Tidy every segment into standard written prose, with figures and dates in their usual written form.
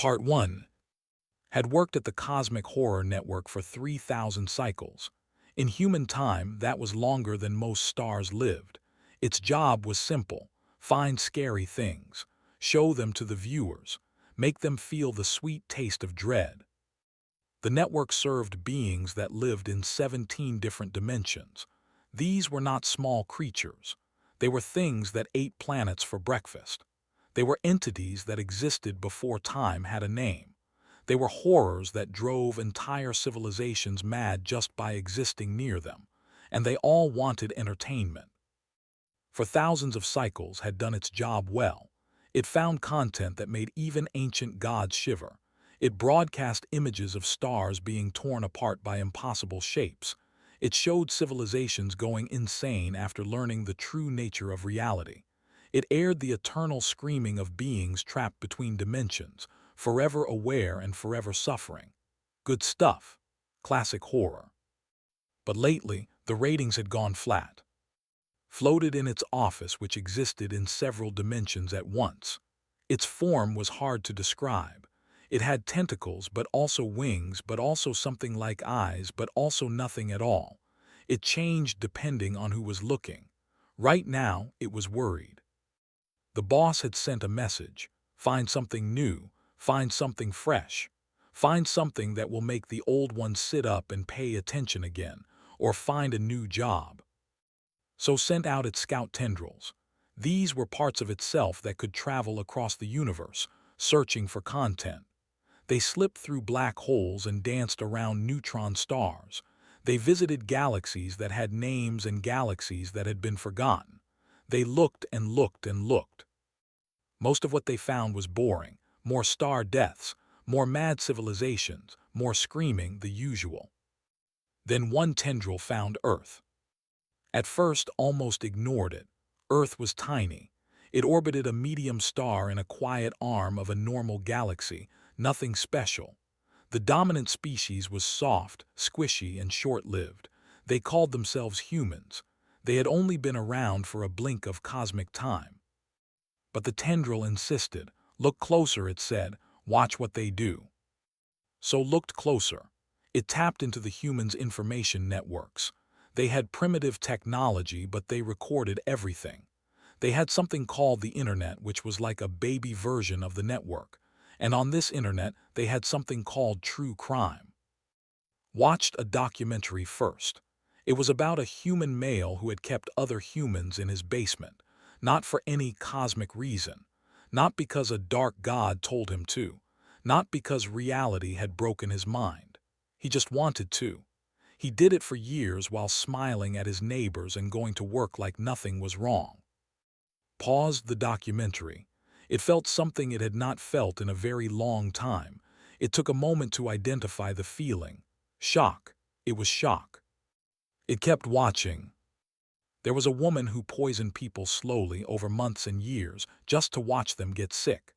Part 1 had worked at the Cosmic Horror Network for 3,000 cycles. In human time, that was longer than most stars lived. Its job was simple: find scary things, show them to the viewers, make them feel the sweet taste of dread. The network served beings that lived in 17 different dimensions. These were not small creatures. They were things that ate planets for breakfast. They were entities that existed before time had a name. They were horrors that drove entire civilizations mad just by existing near them, and they all wanted entertainment. For thousands of cycles had done its job well. It found content that made even ancient gods shiver. It broadcast images of stars being torn apart by impossible shapes. It showed civilizations going insane after learning the true nature of reality. It aired the eternal screaming of beings trapped between dimensions, forever aware and forever suffering. Good stuff. Classic horror. But lately, the ratings had gone flat. Floated in its office, which existed in several dimensions at once. Its form was hard to describe. It had tentacles, but also wings, but also something like eyes, but also nothing at all. It changed depending on who was looking. Right now, it was worried. The boss had sent a message: find something new, find something fresh, find something that will make the old one sit up and pay attention again, or find a new job. So sent out its scout tendrils. These were parts of itself that could travel across the universe, searching for content. They slipped through black holes and danced around neutron stars. They visited galaxies that had names and galaxies that had been forgotten. They looked and looked and looked. Most of what they found was boring: more star deaths, more mad civilizations, more screaming, the usual. Then one tendril found Earth. At first, almost ignored it. Earth was tiny. It orbited a medium star in a quiet arm of a normal galaxy, nothing special. The dominant species was soft, squishy, and short-lived. They called themselves humans. They had only been around for a blink of cosmic time. But the tendril insisted. Look closer, it said. Watch what they do. So looked closer. It tapped into the humans' information networks. They had primitive technology, but they recorded everything. They had something called the Internet, which was like a baby version of the network. And on this Internet, they had something called true crime. Watched a documentary first. It was about a human male who had kept other humans in his basement, not for any cosmic reason, not because a dark god told him to, not because reality had broken his mind. He just wanted to. He did it for years while smiling at his neighbors and going to work like nothing was wrong. Paused the documentary. It felt something it had not felt in a very long time. It took a moment to identify the feeling. Shock. It was shock. It kept watching. There was a woman who poisoned people slowly over months and years just to watch them get sick.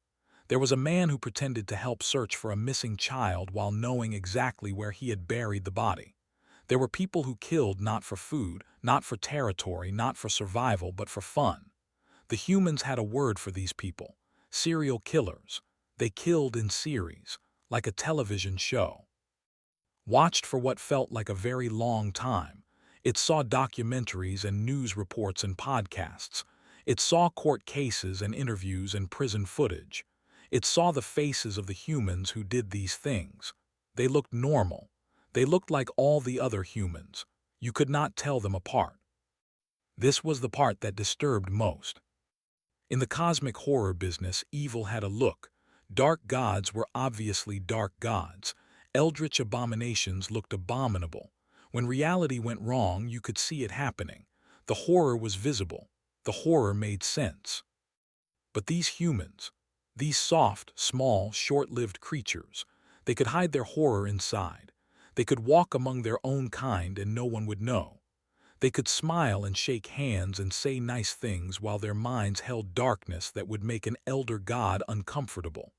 There was a man who pretended to help search for a missing child while knowing exactly where he had buried the body. There were people who killed not for food, not for territory, not for survival, but for fun. The humans had a word for these people: serial killers. They killed in series, like a television show. Watched for what felt like a very long time. It saw documentaries and news reports and podcasts. It saw court cases and interviews and prison footage. It saw the faces of the humans who did these things. They looked normal. They looked like all the other humans. You could not tell them apart. This was the part that disturbed most. In the cosmic horror business, evil had a look. Dark gods were obviously dark gods. Eldritch abominations looked abominable. When reality went wrong, you could see it happening. The horror was visible. The horror made sense. But these humans, these soft, small, short-lived creatures, they could hide their horror inside. They could walk among their own kind and no one would know. They could smile and shake hands and say nice things while their minds held darkness that would make an elder god uncomfortable.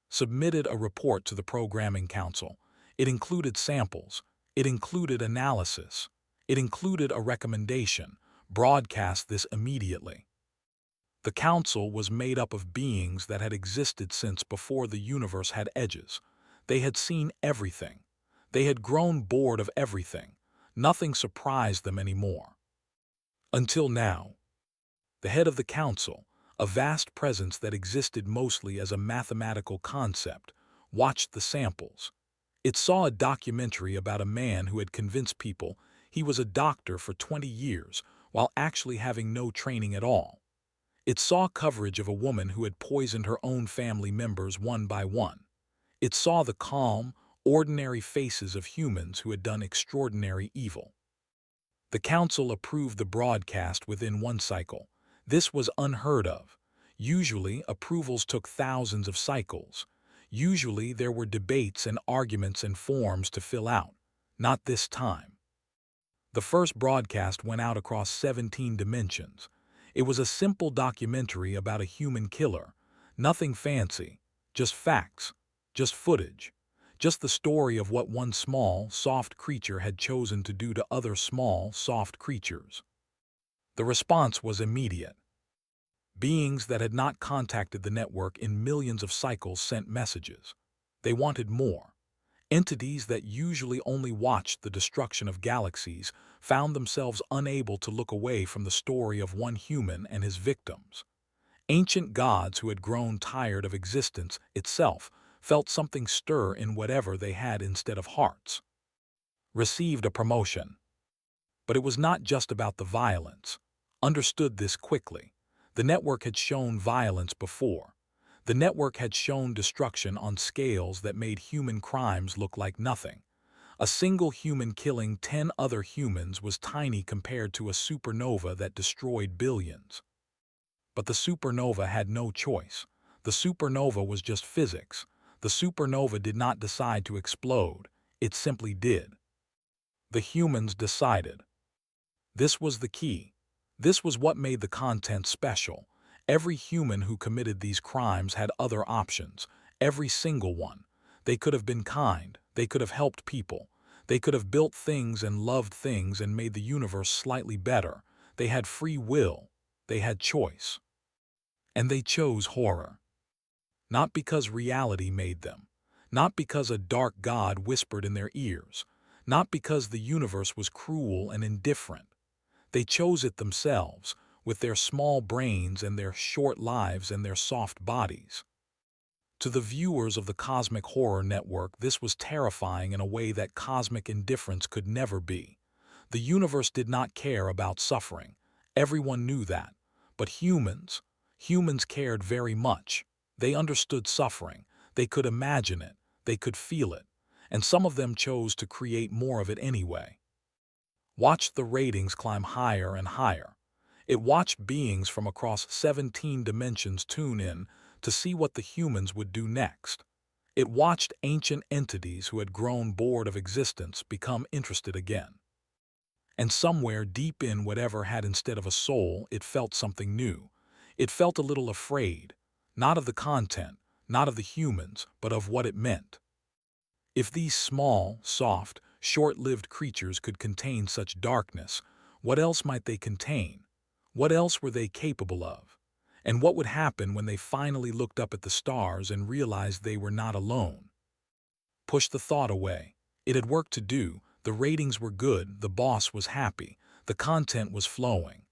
Submitted a report to the Programming Council. It included samples. It included analysis. It included a recommendation: broadcast this immediately. The council was made up of beings that had existed since before the universe had edges. They had seen everything. They had grown bored of everything. Nothing surprised them anymore. Until now. The head of the council, a vast presence that existed mostly as a mathematical concept, watched the samples. It saw a documentary about a man who had convinced people he was a doctor for 20 years while actually having no training at all. It saw coverage of a woman who had poisoned her own family members one by one. It saw the calm, ordinary faces of humans who had done extraordinary evil. The council approved the broadcast within one cycle. This was unheard of. Usually, approvals took thousands of cycles. Usually, there were debates and arguments and forms to fill out. Not this time. The first broadcast went out across 17 dimensions. It was a simple documentary about a human killer. Nothing fancy, just facts, just footage, just the story of what one small, soft creature had chosen to do to other small, soft creatures. The response was immediate. Beings that had not contacted the network in millions of cycles sent messages. They wanted more. Entities that usually only watched the destruction of galaxies found themselves unable to look away from the story of one human and his victims. Ancient gods who had grown tired of existence itself felt something stir in whatever they had instead of hearts. Received a promotion. But it was not just about the violence. Understood this quickly. The network had shown violence before. The network had shown destruction on scales that made human crimes look like nothing. A single human killing 10 other humans was tiny compared to a supernova that destroyed billions. But the supernova had no choice. The supernova was just physics. The supernova did not decide to explode. It simply did. The humans decided. This was the key. This was what made the content special. Every human who committed these crimes had other options. Every single one. They could have been kind. They could have helped people. They could have built things and loved things and made the universe slightly better. They had free will. They had choice. And they chose horror. Not because reality made them. Not because a dark god whispered in their ears. Not because the universe was cruel and indifferent. They chose it themselves, with their small brains and their short lives and their soft bodies. To the viewers of the Cosmic Horror Network, this was terrifying in a way that cosmic indifference could never be. The universe did not care about suffering. Everyone knew that. But humans cared very much. They understood suffering. They could imagine it. They could feel it. And some of them chose to create more of it anyway. Watched the ratings climb higher and higher. It watched beings from across 17 dimensions tune in to see what the humans would do next. It watched ancient entities who had grown bored of existence become interested again. And somewhere deep in whatever had instead of a soul, it felt something new. It felt a little afraid, not of the content, not of the humans, but of what it meant. If these small, soft, short-lived creatures could contain such darkness, what else might they contain? What else were they capable of? And what would happen when they finally looked up at the stars and realized they were not alone? Push the thought away. It had work to do. The ratings were good. The boss was happy. The content was flowing.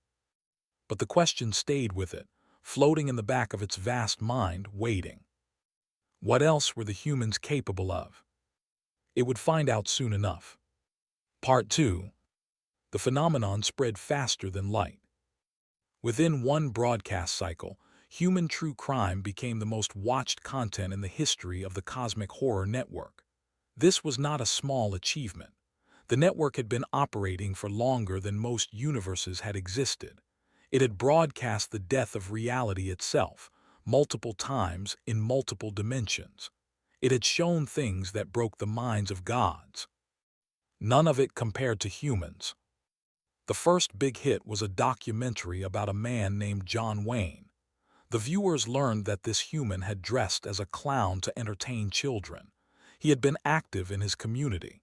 But the question stayed with it, floating in the back of its vast mind, waiting. What else were the humans capable of? It would find out soon enough. Part 2. The phenomenon spread faster than light. Within one broadcast cycle, human true crime became the most watched content in the history of the Cosmic Horror Network. This was not a small achievement. The network had been operating for longer than most universes had existed. It had broadcast the death of reality itself, multiple times in multiple dimensions. It had shown things that broke the minds of gods. None of it compared to humans. The first big hit was a documentary about a man named John Wayne. The viewers learned that this human had dressed as a clown to entertain children. He had been active in his community.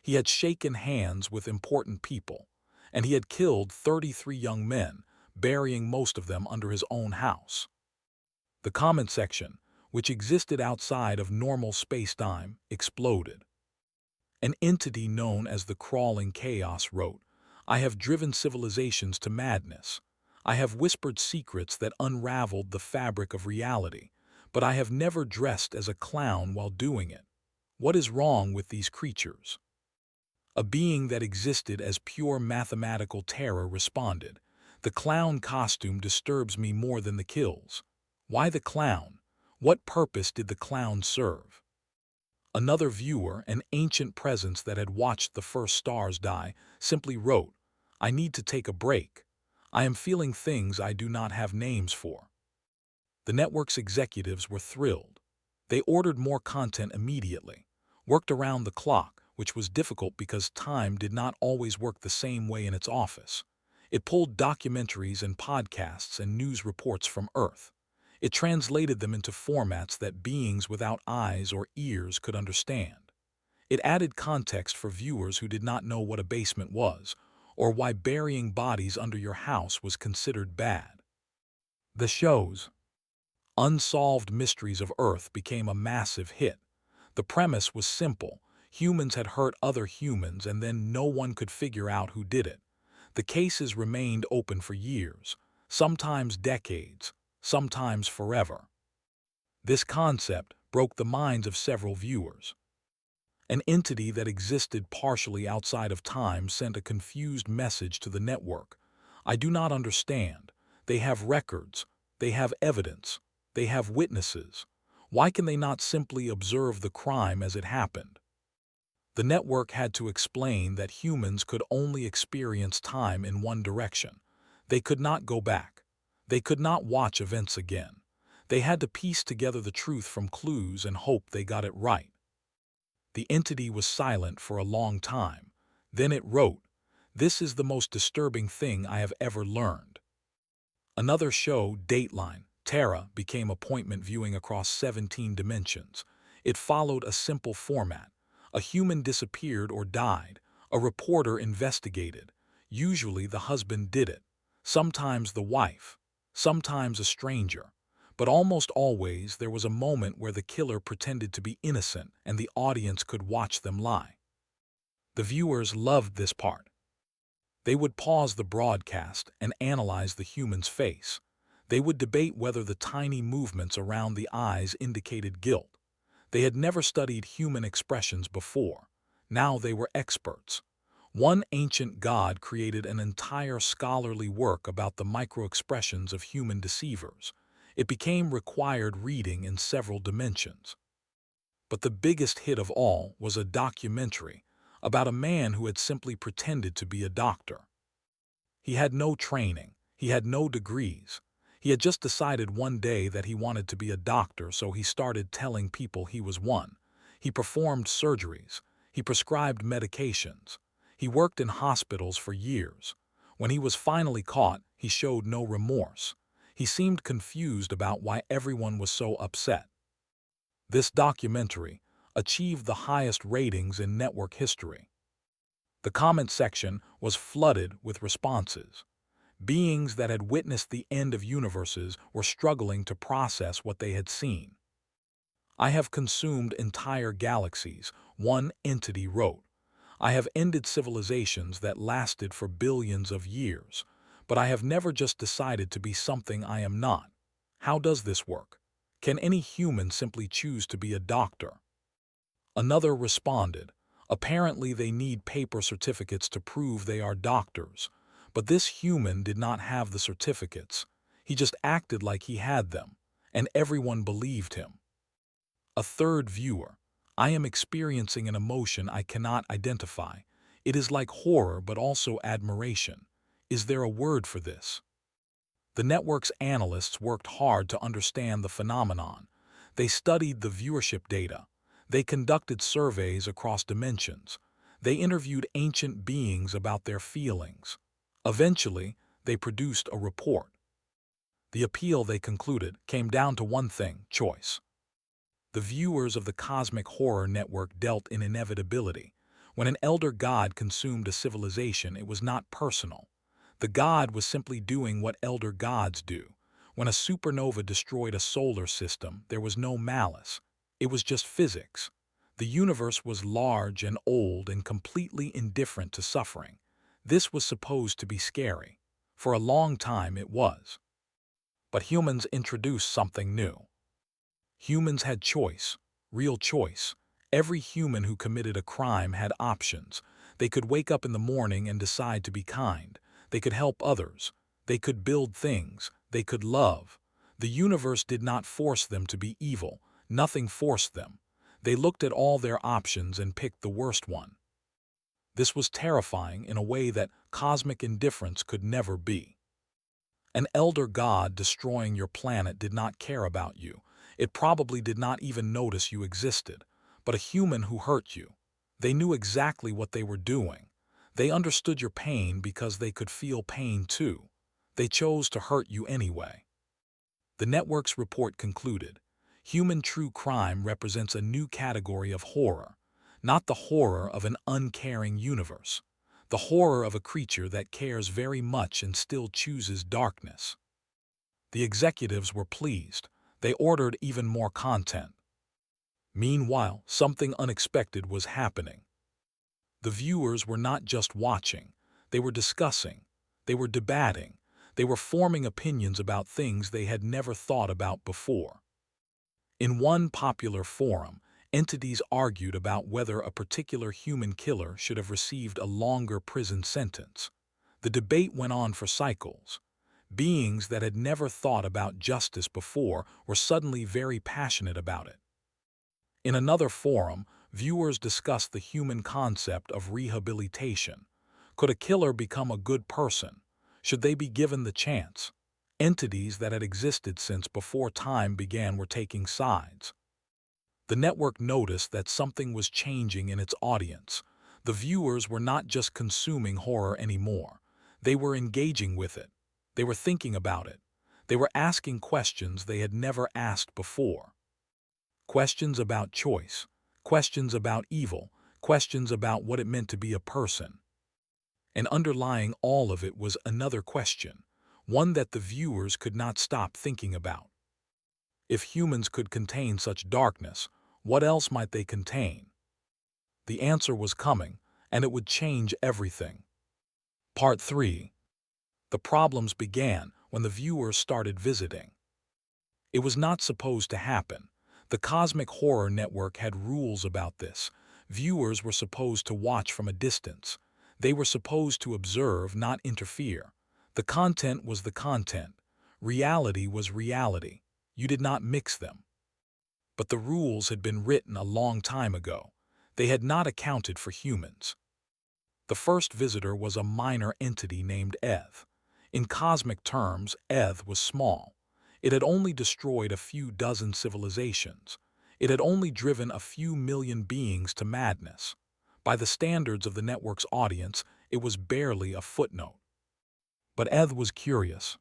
He had shaken hands with important people, and he had killed 33 young men, burying most of them under his own house. The comment section, which existed outside of normal space-time, exploded. An entity known as the Crawling Chaos wrote, "I have driven civilizations to madness. I have whispered secrets that unraveled the fabric of reality, but I have never dressed as a clown while doing it. What is wrong with these creatures?" A being that existed as pure mathematical terror responded, "The clown costume disturbs me more than the kills. Why the clown? What purpose did the clown serve?" Another viewer, an ancient presence that had watched the first stars die, simply wrote, "I need to take a break. I am feeling things I do not have names for." The network's executives were thrilled. They ordered more content immediately, worked around the clock, which was difficult because time did not always work the same way in its office. It pulled documentaries and podcasts and news reports from Earth. It translated them into formats that beings without eyes or ears could understand. It added context for viewers who did not know what a basement was, or why burying bodies under your house was considered bad. The show's Unsolved Mysteries of Earth became a massive hit. The premise was simple. Humans had hurt other humans and then no one could figure out who did it. The cases remained open for years, sometimes decades, sometimes forever. This concept broke the minds of several viewers. An entity that existed partially outside of time sent a confused message to the network. "I do not understand. They have records. They have evidence. They have witnesses. Why can they not simply observe the crime as it happened?" The network had to explain that humans could only experience time in one direction. They could not go back. They could not watch events again. They had to piece together the truth from clues and hope they got it right. The entity was silent for a long time. Then it wrote, "This is the most disturbing thing I have ever learned." Another show, Dateline, Terra, became appointment viewing across 17 dimensions. It followed a simple format. A human disappeared or died. A reporter investigated. Usually the husband did it. Sometimes the wife. Sometimes a stranger. But almost always there was a moment where the killer pretended to be innocent and the audience could watch them lie. The viewers loved this part. They would pause the broadcast and analyze the human's face. They would debate whether the tiny movements around the eyes indicated guilt. They had never studied human expressions before. Now they were experts. One ancient god created an entire scholarly work about the micro-expressions of human deceivers. It became required reading in several dimensions. But the biggest hit of all was a documentary about a man who had simply pretended to be a doctor. He had no training. He had no degrees. He had just decided one day that he wanted to be a doctor, so he started telling people he was one. He performed surgeries. He prescribed medications. He worked in hospitals for years. When he was finally caught, he showed no remorse. He seemed confused about why everyone was so upset. This documentary achieved the highest ratings in network history. The comment section was flooded with responses. Beings that had witnessed the end of universes were struggling to process what they had seen. "I have consumed entire galaxies," one entity wrote. "I have ended civilizations that lasted for billions of years, but I have never just decided to be something I am not. How does this work? Can any human simply choose to be a doctor?" Another responded, "Apparently they need paper certificates to prove they are doctors. But this human did not have the certificates. He just acted like he had them, and everyone believed him." A third viewer, "I am experiencing an emotion I cannot identify. It is like horror but also admiration. Is there a word for this?" The network's analysts worked hard to understand the phenomenon. They studied the viewership data. They conducted surveys across dimensions. They interviewed ancient beings about their feelings. Eventually, they produced a report. The appeal, they concluded, came down to one thing: choice. The viewers of the Cosmic Horror Network dealt in inevitability. When an elder god consumed a civilization, it was not personal. The god was simply doing what elder gods do. When a supernova destroyed a solar system, there was no malice. It was just physics. The universe was large and old and completely indifferent to suffering. This was supposed to be scary. For a long time it was. But humans introduced something new. Humans had choice, real choice. Every human who committed a crime had options. They could wake up in the morning and decide to be kind. They could help others. They could build things. They could love. The universe did not force them to be evil. Nothing forced them. They looked at all their options and picked the worst one. This was terrifying in a way that cosmic indifference could never be. An elder god destroying your planet did not care about you. It probably did not even notice you existed. But a human who hurt you, they knew exactly what they were doing. They understood your pain because they could feel pain too. They chose to hurt you anyway. The network's report concluded, human true crime represents a new category of horror, not the horror of an uncaring universe, the horror of a creature that cares very much and still chooses darkness. The executives were pleased. They ordered even more content. Meanwhile, something unexpected was happening. The viewers were not just watching. They were discussing. They were debating. They were forming opinions about things they had never thought about before. In one popular forum, entities argued about whether a particular human killer should have received a longer prison sentence. The debate went on for cycles. Beings that had never thought about justice before were suddenly very passionate about it. In another forum, viewers discussed the human concept of rehabilitation. Could a killer become a good person? Should they be given the chance? Entities that had existed since before time began were taking sides. The network noticed that something was changing in its audience. The viewers were not just consuming horror anymore. They were engaging with it. They were thinking about it. They were asking questions they had never asked before. Questions about choice, questions about evil, questions about what it meant to be a person. And underlying all of it was another question, one that the viewers could not stop thinking about. If humans could contain such darkness, what else might they contain? The answer was coming, and it would change everything. Part 3. The problems began when the viewers started visiting. It was not supposed to happen. The Cosmic Horror Network had rules about this. Viewers were supposed to watch from a distance. They were supposed to observe, not interfere. The content was the content. Reality was reality. You did not mix them. But the rules had been written a long time ago. They had not accounted for humans. The first visitor was a minor entity named Eth. In cosmic terms, Eth was small. It had only destroyed a few dozen civilizations. It had only driven a few million beings to madness. By the standards of the network's audience, it was barely a footnote. But Eth was curious.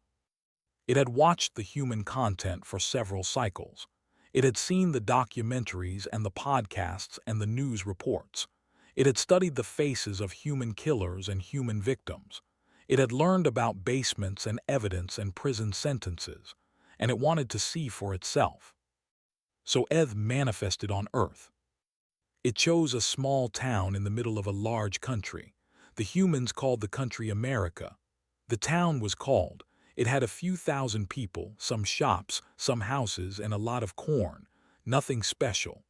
It had watched the human content for several cycles. It had seen the documentaries and the podcasts and the news reports. It had studied the faces of human killers and human victims. It had learned about basements and evidence and prison sentences, and it wanted to see for itself. So Eth manifested on Earth. It chose a small town in the middle of a large country. The humans called the country America. The town was called. It had a few thousand people, some shops, some houses, and a lot of corn. Nothing special.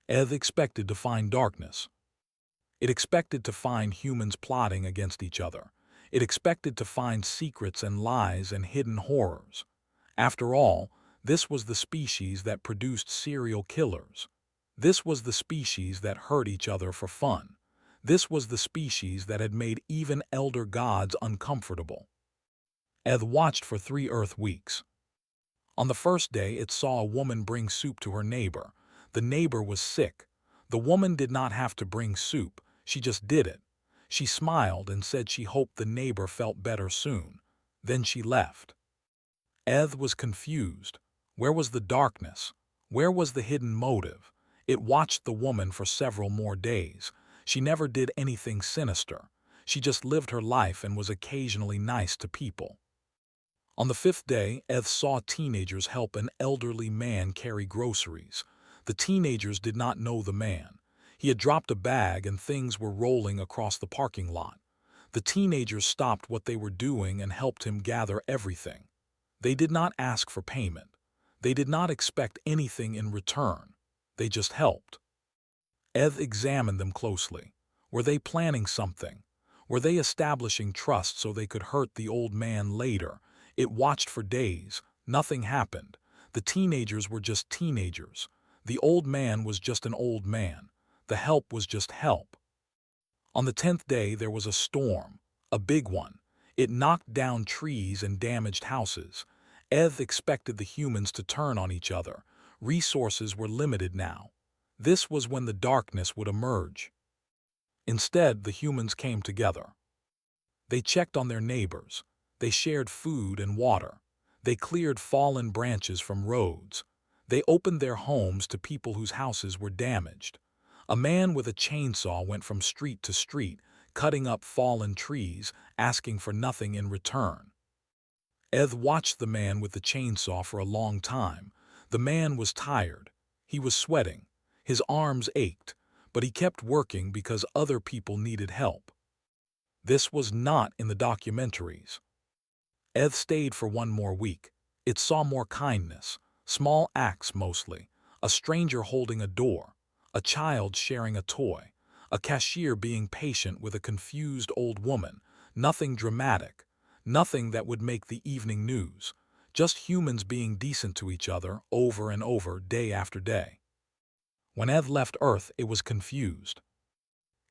Eth expected to find darkness. It expected to find humans plotting against each other. It expected to find secrets and lies and hidden horrors. After all, this was the species that produced serial killers. This was the species that hurt each other for fun. This was the species that had made even elder gods uncomfortable. Eth watched for 3 Earth weeks. On the first day, it saw a woman bring soup to her neighbor. The neighbor was sick. The woman did not have to bring soup. She just did it. She smiled and said she hoped the neighbor felt better soon. Then she left. Eth was confused. Where was the darkness? Where was the hidden motive? It watched the woman for several more days. She never did anything sinister. She just lived her life and was occasionally nice to people. On the fifth day, Eth saw teenagers help an elderly man carry groceries. The teenagers did not know the man. He had dropped a bag and things were rolling across the parking lot. The teenagers stopped what they were doing and helped him gather everything. They did not ask for payment. They did not expect anything in return. They just helped. Eth examined them closely. Were they planning something? Were they establishing trust so they could hurt the old man later? It watched for days. Nothing happened. The teenagers were just teenagers. The old man was just an old man. The help was just help. On the 10th day there was a storm, a big one. It knocked down trees and damaged houses. Eth expected the humans to turn on each other. Resources were limited now. This was when the darkness would emerge. Instead, the humans came together. They checked on their neighbors. They shared food and water. They cleared fallen branches from roads. They opened their homes to people whose houses were damaged. A man with a chainsaw went from street to street, cutting up fallen trees, asking for nothing in return. Eth watched the man with the chainsaw for a long time. The man was tired. He was sweating. His arms ached, but he kept working because other people needed help. This was not in the documentaries. Eth stayed for one more week. It saw more kindness, small acts mostly, a stranger holding a door, a child sharing a toy, a cashier being patient with a confused old woman, nothing dramatic, nothing that would make the evening news, just humans being decent to each other over and over day after day. When Eth left Earth, it was confused.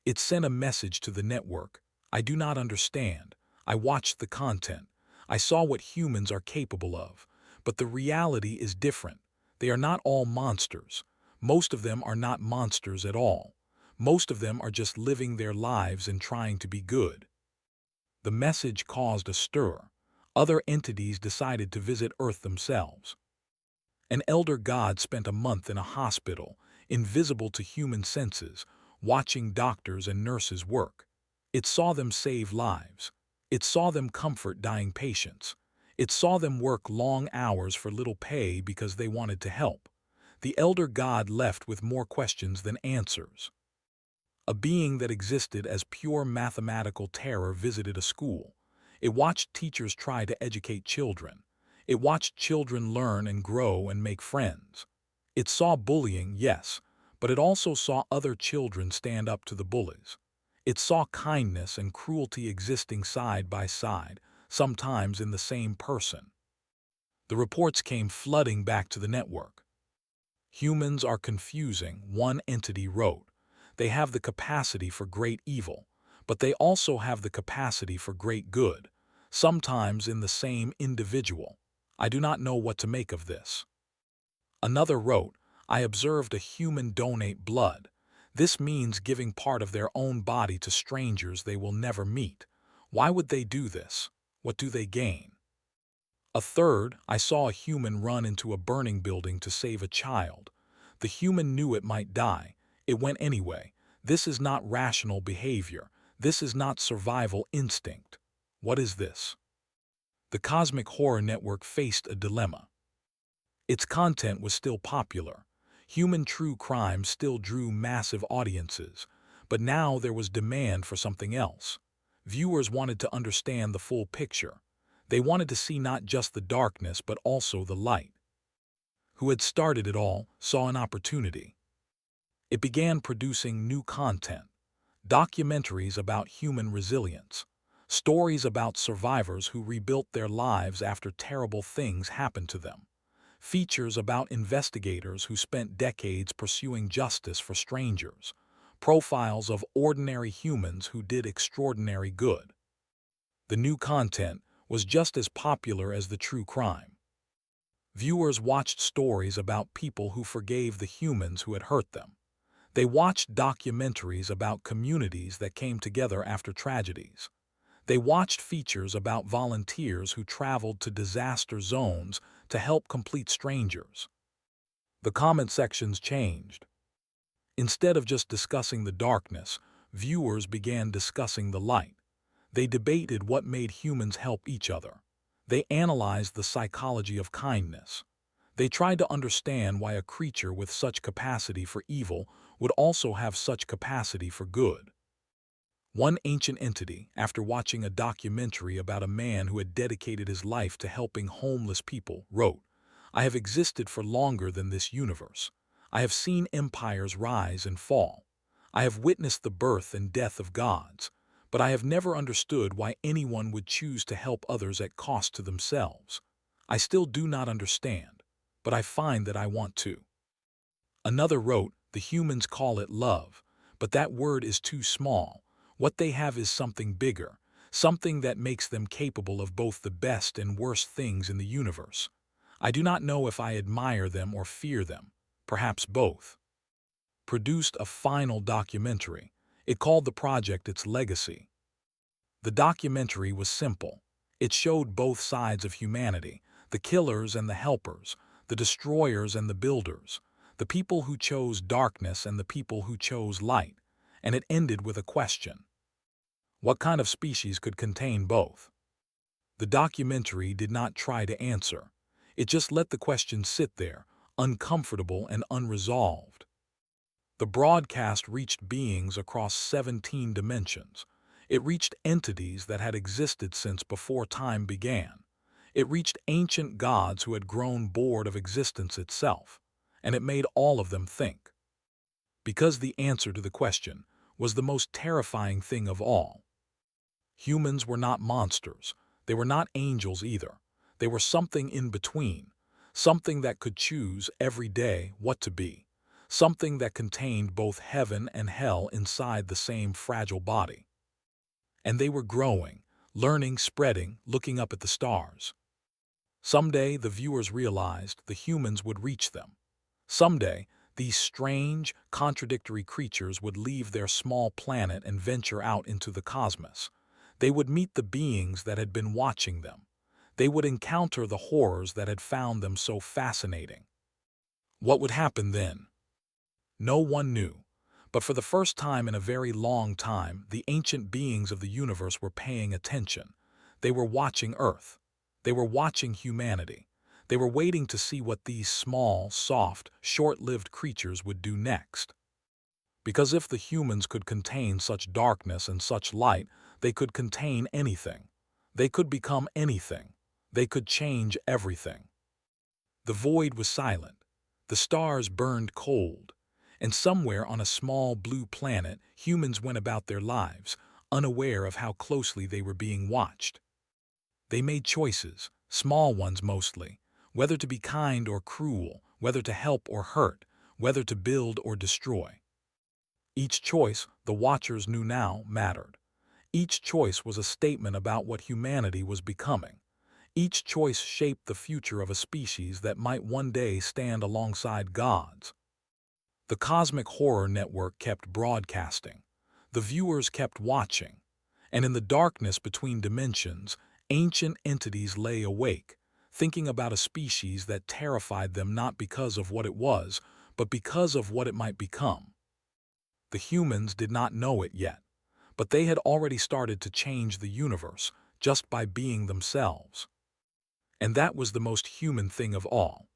It sent a message to the network. I do not understand. I watched the content. I saw what humans are capable of. But the reality is different. They are not all monsters. Most of them are not monsters at all. Most of them are just living their lives and trying to be good. The message caused a stir. Other entities decided to visit Earth themselves. An elder god spent a month in a hospital, invisible to human senses, watching doctors and nurses work. It saw them save lives. It saw them comfort dying patients. It saw them work long hours for little pay because they wanted to help. The elder god left with more questions than answers. A being that existed as pure mathematical terror visited a school. It watched teachers try to educate children. It watched children learn and grow and make friends. It saw bullying, yes, but it also saw other children stand up to the bullies. It saw kindness and cruelty existing side by side, sometimes in the same person. The reports came flooding back to the network. Humans are confusing, one entity wrote. They have the capacity for great evil, but they also have the capacity for great good, sometimes in the same individual. I do not know what to make of this. Another wrote, I observed a human donate blood. This means giving part of their own body to strangers they will never meet. Why would they do this? What do they gain? A third, I saw a human run into a burning building to save a child. The human knew it might die. It went anyway. This is not rational behavior. This is not survival instinct. What is this? The Cosmic Horror Network faced a dilemma. Its content was still popular. Human true crime still drew massive audiences. But now there was demand for something else. Viewers wanted to understand the full picture. They wanted to see not just the darkness but also the light. Who had started it all saw an opportunity. It began producing new content. Documentaries about human resilience. Stories about survivors who rebuilt their lives after terrible things happened to them. Features about investigators who spent decades pursuing justice for strangers. Profiles of ordinary humans who did extraordinary good. The new content was just as popular as the true crime. Viewers watched stories about people who forgave the humans who had hurt them. They watched documentaries about communities that came together after tragedies. They watched features about volunteers who traveled to disaster zones to help complete strangers. The comment sections changed. Instead of just discussing the darkness, viewers began discussing the light. They debated what made humans help each other. They analyzed the psychology of kindness. They tried to understand why a creature with such capacity for evil would also have such capacity for good. One ancient entity, after watching a documentary about a man who had dedicated his life to helping homeless people, wrote, "I have existed for longer than this universe. I have seen empires rise and fall. I have witnessed the birth and death of gods, but I have never understood why anyone would choose to help others at cost to themselves. I still do not understand, but I find that I want to." Another wrote, "The humans call it love, but that word is too small. What they have is something bigger, something that makes them capable of both the best and worst things in the universe. I do not know if I admire them or fear them, perhaps both." Produced a final documentary. It called the project its legacy. The documentary was simple. It showed both sides of humanity, the killers and the helpers, the destroyers and the builders, the people who chose darkness and the people who chose light, and it ended with a question. What kind of species could contain both? The documentary did not try to answer. It just let the question sit there, uncomfortable and unresolved. The broadcast reached beings across 17 dimensions. It reached entities that had existed since before time began. It reached ancient gods who had grown bored of existence itself, and it made all of them think. Because the answer to the question was the most terrifying thing of all. Humans were not monsters. They were not angels either. They were something in between, something that could choose every day what to be, something that contained both heaven and hell inside the same fragile body. And they were growing, learning, spreading, looking up at the stars. Someday, the viewers realized the humans would reach them. Someday, these strange, contradictory creatures would leave their small planet and venture out into the cosmos. They would meet the beings that had been watching them. They would encounter the horrors that had found them so fascinating. What would happen then? No one knew. But for the first time in a very long time, the ancient beings of the universe were paying attention. They were watching Earth. They were watching humanity. They were waiting to see what these small, soft, short-lived creatures would do next. Because if the humans could contain such darkness and such light, they could contain anything. They could become anything. They could change everything. The void was silent. The stars burned cold. And somewhere on a small blue planet, humans went about their lives, unaware of how closely they were being watched. They made choices, small ones mostly, whether to be kind or cruel, whether to help or hurt, whether to build or destroy. Each choice, the watchers knew now, mattered. Each choice was a statement about what humanity was becoming. Each choice shaped the future of a species that might one day stand alongside gods. The cosmic horror network kept broadcasting. The viewers kept watching. And in the darkness between dimensions, ancient entities lay awake, thinking about a species that terrified them not because of what it was, but because of what it might become. The humans did not know it yet, but they had already started to change the universe just by being themselves. And that was the most human thing of all.